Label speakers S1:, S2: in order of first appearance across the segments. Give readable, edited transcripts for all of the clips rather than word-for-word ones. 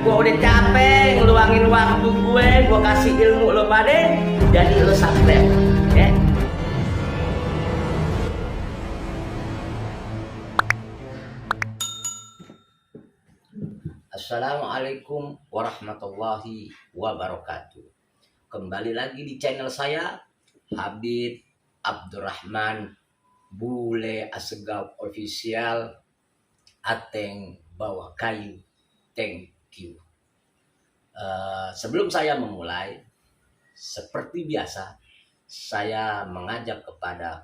S1: gue udah capek ngeluangin waktu gue kasih ilmu lo pada, jadi lo subscribe ya. Assalamualaikum warahmatullahi wabarakatuh. Kembali lagi di channel saya, Habib Abdurrahman Bule Asegaf Official. Ateng bawa kayu, thank you. Sebelum saya memulai, seperti biasa, saya mengajak kepada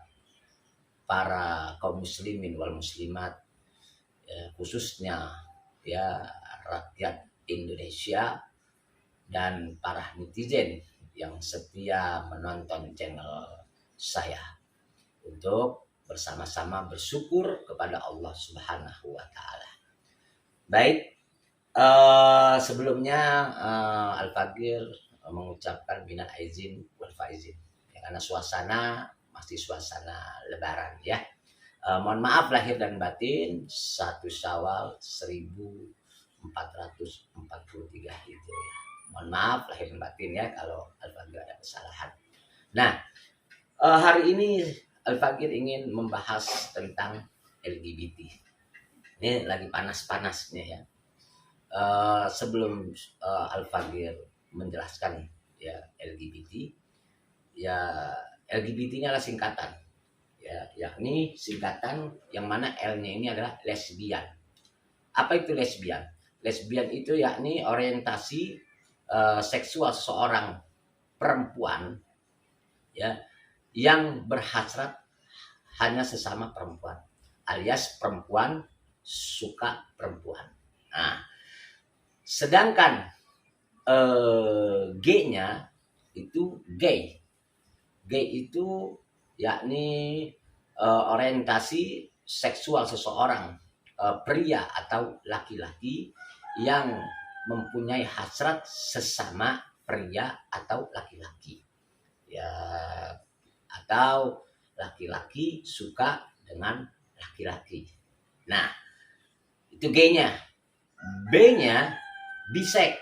S1: para kaum muslimin wal muslimat, khususnya ya rakyat Indonesia dan para netizen yang setia menonton channel saya, untuk bersama-sama bersyukur kepada Allah Subhanahu wa Ta'ala. Baik, sebelumnya Al-Fagir mengucapkan minal aizin wal faizin ya, karena suasana masih suasana lebaran ya. Mohon maaf lahir dan batin. 1 Syawal 1443 Hijriah. Mohon maaf lahir dan batin ya kalau Al-Fagir ada kesalahan. Nah, hari ini Al-Fagir ingin membahas tentang LGBT. Ini lagi panas-panasnya ya. Sebelum Al-Fagir menjelaskan ya LGBT, ya LGBT-nya adalah singkatan, ya, yakni singkatan yang mana L-nya ini adalah lesbian. Apa itu lesbian? Lesbian itu yakni orientasi seksual seseorang perempuan ya, yang berhasrat hanya sesama perempuan, alias perempuan suka perempuan. Nah, sedangkan G-nya itu gay. Gay itu yakni orientasi seksual seseorang pria atau laki-laki yang mempunyai hasrat sesama pria atau laki-laki. Ya, atau laki-laki suka dengan laki-laki. Nah, itu G-nya. B-nya bisek.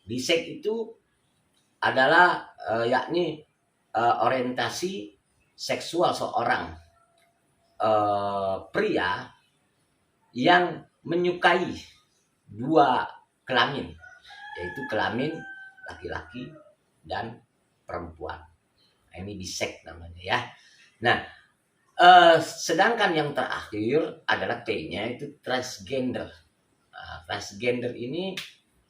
S1: Bisek itu adalah yakni orientasi seksual seorang pria yang menyukai dua kelamin, yaitu kelamin laki-laki dan perempuan. Ini bisek namanya ya. Nah, sedangkan yang terakhir adalah T-nya, itu transgender. Nah, transgender ini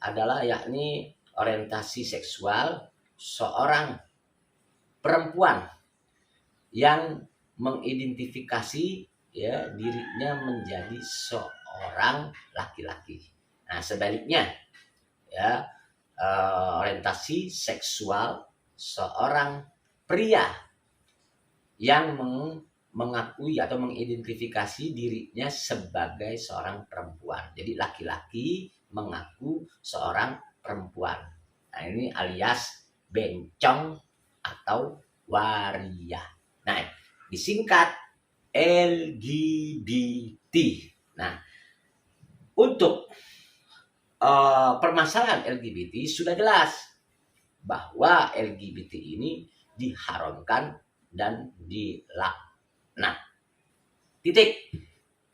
S1: adalah yakni orientasi seksual seorang perempuan yang mengidentifikasi ya dirinya menjadi seorang laki-laki. Nah, sebaliknya ya, orientasi seksual seorang pria yang mengakui atau mengidentifikasi dirinya sebagai seorang perempuan. Jadi laki-laki mengaku seorang perempuan. Nah, ini alias bencong atau waria. Nah, disingkat LGBT. Nah, untuk permasalahan LGBT sudah jelas bahwa LGBT ini diharamkan dan dilaknat. Titik.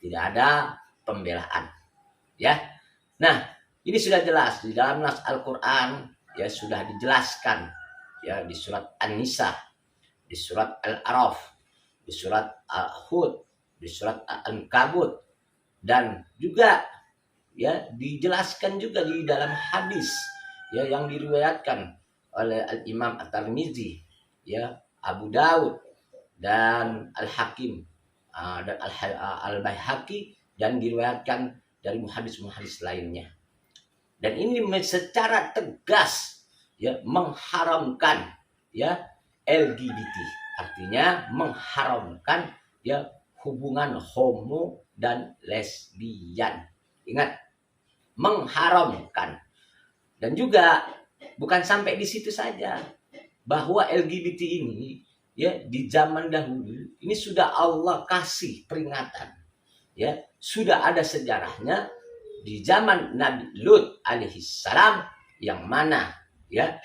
S1: Tidak ada pembelaan. Ya. Nah, ini sudah jelas di dalam nas Al-Qur'an ya, sudah dijelaskan ya, di surat An-Nisa, di surat Al-A'raf, di surat Al-Hud, di surat Al-Ankabut, dan juga ya dijelaskan juga di dalam hadis ya yang diriwayatkan oleh Al-Imam At-Tirmizi ya, Abu Daud dan Al-Hakim dan Al-Baihaqi, dan diriwayatkan dari muhadis-muhadis lainnya. Dan ini secara tegas ya mengharamkan ya LGBT, artinya mengharamkan ya hubungan homo dan lesbian. Ingat, mengharamkan. Dan juga bukan sampai di situ saja, bahwa LGBT ini ya di zaman dahulu ini sudah Allah kasih peringatan ya, sudah ada sejarahnya di zaman Nabi Lut alaihissalam, yang mana ya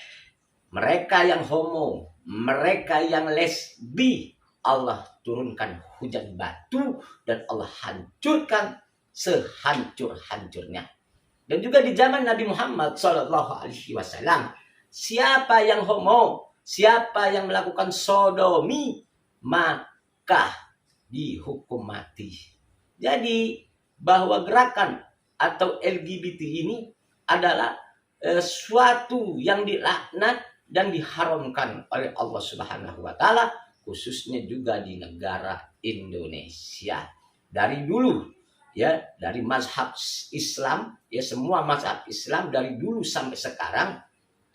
S1: mereka yang homo, mereka yang lesbi, Allah turunkan hujan batu dan Allah hancurkan sehancur-hancurnya. Dan juga di zaman Nabi Muhammad SAW, siapa yang homo, siapa yang melakukan sodomi, maka dihukum mati. Jadi bahwa gerakan atau LGBT ini adalah suatu yang dilaknat dan diharamkan oleh Allah Subhanahu wa taala, khususnya juga di negara Indonesia. Dari dulu ya, dari mazhab Islam ya, semua mazhab Islam dari dulu sampai sekarang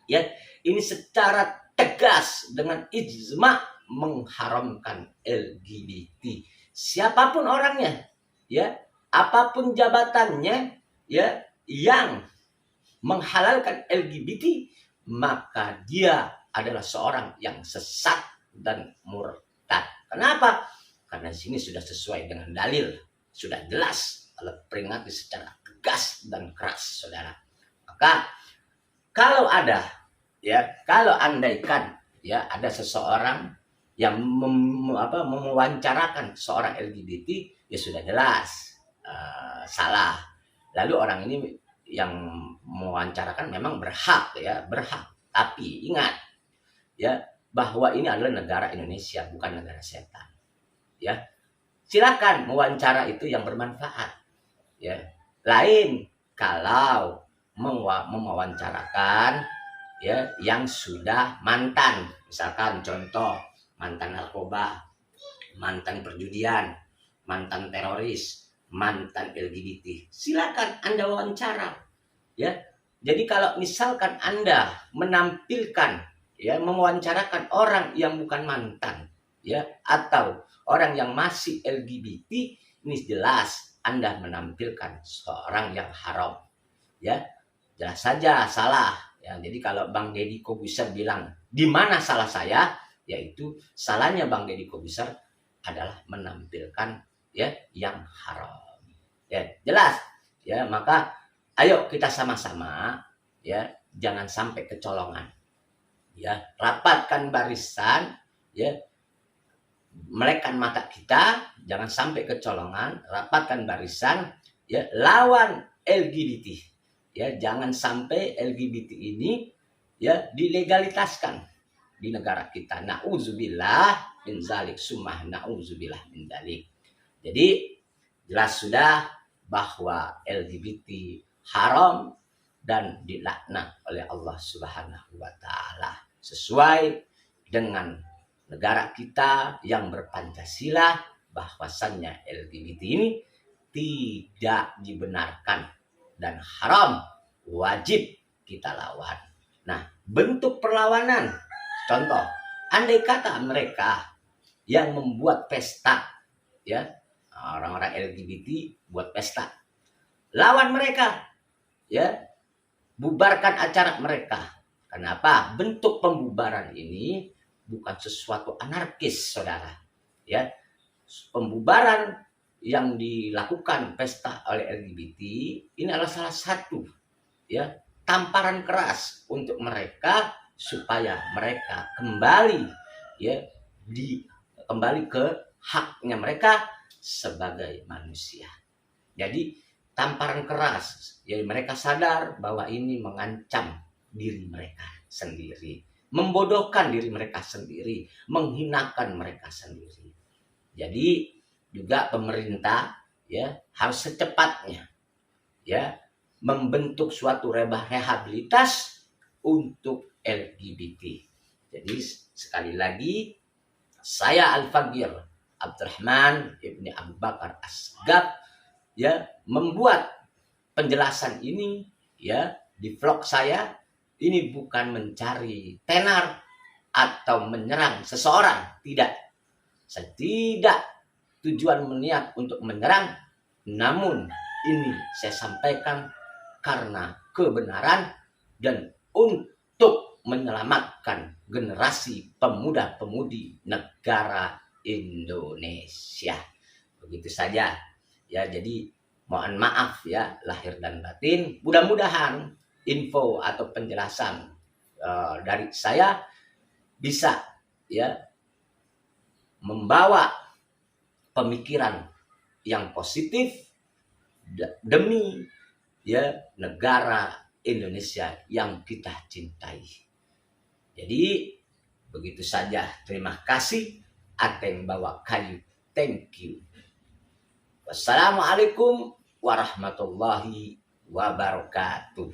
S1: ya, ini secara tegas dengan ijma mengharamkan LGBT. Siapapun orangnya ya, apapun jabatannya ya, yang menghalalkan LGBT, maka dia adalah seorang yang sesat dan murtad. Kenapa? Karena di sini sudah sesuai dengan dalil, sudah jelas, Allah peringati secara tegas dan keras, saudara. Maka kalau ada ya, kalau andaikan ya ada seseorang yang mewawancarakan seorang LGBT, ya sudah jelas salah. Lalu orang ini yang mewawancarakan memang berhak ya, berhak. Tapi ingat ya, bahwa ini adalah negara Indonesia, bukan negara setan. Ya, silakan mewawancara itu yang bermanfaat. Ya, lain kalau mewawancarakan ya yang sudah mantan, misalkan contoh mantan narkoba, mantan perjudian, mantan teroris, mantan LGBT, silakan Anda wawancara. Ya, jadi kalau misalkan Anda menampilkan ya, mewawancarakan orang yang bukan mantan ya, atau orang yang masih LGBT, ini jelas Anda menampilkan seorang yang haram ya, jelas saja salah ya. Jadi kalau Bang Deddy Corbuzier bilang di mana salah saya, yaitu salahnya Bang Deddy Corbuzier adalah menampilkan ya yang haram ya, jelas ya. Maka ayo kita sama-sama ya, jangan sampai kecolongan ya, rapatkan barisan ya, melekkan mata kita, jangan sampai kecolongan, rapatkan barisan ya, lawan LGBT ya. Jangan sampai LGBT ini ya dilegalitaskan di negara kita. Nauzubillah min zalik, summa nauzubillah min zalik. Jadi jelas sudah bahwa LGBT haram dan dilaknat oleh Allah Subhanahu wa taala, sesuai dengan negara kita yang berpancasila, bahwasannya LGBT ini tidak dibenarkan dan haram, wajib kita lawan. Nah, bentuk perlawanan, contoh, andai kata mereka yang membuat pesta ya, orang-orang LGBT buat pesta, lawan mereka ya, bubarkan acara mereka. Kenapa? Bentuk pembubaran ini bukan sesuatu anarkis, saudara ya. Pembubaran yang dilakukan pesta oleh LGBT ini adalah salah satu ya tamparan keras untuk mereka, supaya mereka kembali ya, kembali ke haknya mereka sebagai manusia. Jadi tamparan keras, jadi mereka sadar bahwa ini mengancam diri mereka sendiri, membodohkan diri mereka sendiri, menghinakan mereka sendiri. Jadi juga pemerintah ya harus secepatnya ya membentuk suatu rehabilitas untuk LGBT. Jadi sekali lagi, saya Al-Faqir Abdurrahman Ibni Abu Bakar Asgab ya membuat penjelasan ini ya di vlog saya. Ini bukan mencari tenar atau menyerang seseorang, tidak. Saya tidak tujuan niat untuk menyerang, namun ini saya sampaikan karena kebenaran dan untuk menyelamatkan generasi pemuda-pemudi negara Indonesia. Begitu saja ya. Jadi Mohon maaf ya lahir dan batin. Mudah-mudahan info atau penjelasan dari saya bisa ya membawa pemikiran yang positif demi ya negara Indonesia yang kita cintai. Jadi begitu saja. Terima kasih. Ateng bawa kayu. Thank you. Wassalamualaikum warahmatullahi wabarakatuh.